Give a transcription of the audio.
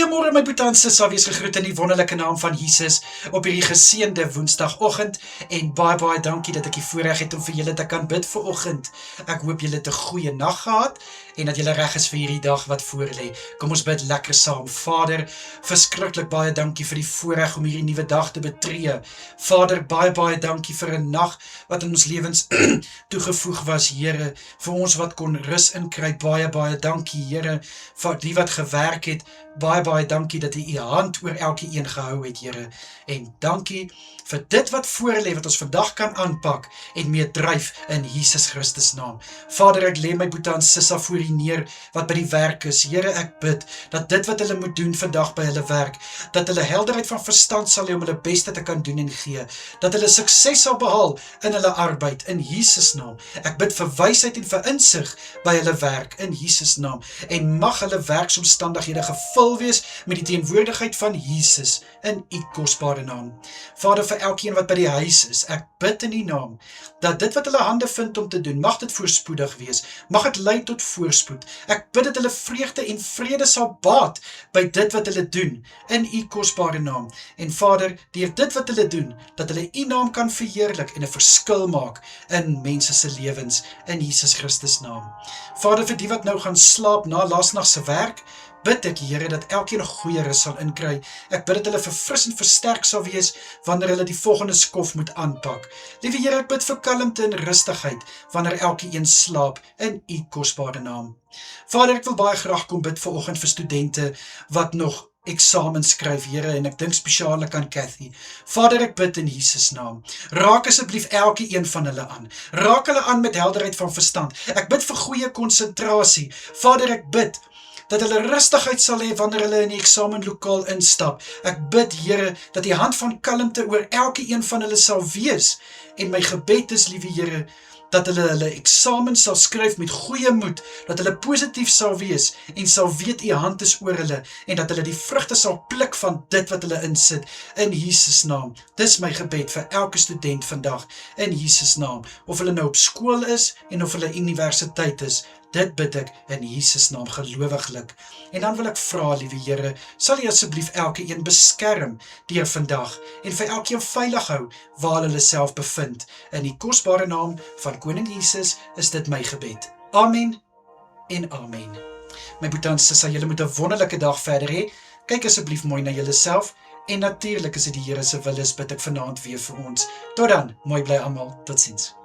Goeiemôre my boetie en sissa, wees gegroet in die wonderlike naam van Jesus op hierdie geseënde Woensdagoggend en baie dankie dat ek die voorreg het om vir julle te kan bid vanoggend. Ek hoop julle het 'n goeie nag gehad en dat julle reg is vir hierdie dag wat voorlê. Kom ons bid lekker saam. Vader, verskriklik baie dankie vir die voorreg om hierdie nuwe dag te betree. Vader, baie dankie vir 'n nag wat in ons lewens toegevoeg was, Here, vir ons wat kon rus inkry. Baie dankie, Here, vir die wat gewerk het. Baie dankie dat U hand oor elke een gehou het, Here. En dankie vir dit wat voorlê, wat ons vandag kan aanpak en mee dryf in Jesus Christus naam. Vader, ek lê my boetie en sissa voor U neer wat by die werk is. Here, ek bid dat dit wat hulle moet doen vandag by hulle werk, dat hulle helderheid van verstand sal hê om hulle beste te kan doen en gee, dat hulle sukses sal behaal in hulle arbeid in Jesus naam. Ek bid vir wysheid en vir insig by hulle werk in Jesus naam, en mag hulle werksomstandighede gevul wees met die teenwoordigheid van Jesus in U kosbare naam. Vader, vir elkeen wat by die huis is, ek bid in U naam, dat dit wat hulle hande vind om te doen, mag dit voorspoedig wees, mag dit lei tot voorspoed. Ek bid dat hulle vreugde en vrede sal baat by dit wat hulle doen, in U kosbare naam. En Vader, deur dit wat hulle doen, dat hulle U naam kan verheerlik en 'n verskil maak in mense se lewens, in Jesus Christus naam. Vader, vir die wat nou gaan slaap na laasnag se werk, bid ek, Here, dat elkeen 'n goeie rus sal inkry. Ek bid dat hulle verfris en versterk sal wees, wanneer hulle die volgende skof moet aanpak. Liewe Here, ek bid vir kalmte en rustigheid, wanneer elkeen slaap, in U kosbare naam. Vader, ek wil baie graag kom bid vanoggend vir studente, wat nog eksamens skryf, Here, en ek dink spesiaalik aan Cathy. Vader, ek bid in Jesus naam, raak asseblief elke een van hulle aan. Raak hulle aan met helderheid van verstand. Ek bid vir goeie konsentrasie. Vader, ek bid dat hulle rustigheid sal hê wanneer hulle in die eksamenlokaal instap. Ek bid, Here, dat die hand van kalmte oor elke een van hulle sal wees. En my gebed is, liewe Here, dat hulle eksamen sal skryf met goeie moed, dat hulle positief sal wees en sal weet U hand is oor hulle en dat hulle die vrugte sal pluk van dit wat hulle insit in Jesus naam. Dis my gebed vir elke student vandag in Jesus naam, of hulle nou op skool is en of hulle universiteit is. Dit bid ek in Jesus naam gelowiglik. En dan wil ek vra, liewe Here, sal U asseblief elke een beskerm deur vandag en vir elkeen veilig hou waar hulle self bevind. In die kosbare naam van Koning Jesus is dit my gebed. Amen en amen. My boetie en sissa, julle moet 'n wonderlike dag verder hê. Kyk asseblief mooi na julleself en natuurlik as dit die Here se wil is, bid ek vanaand weer vir ons. Tot dan, mooi bly almal, totsiens.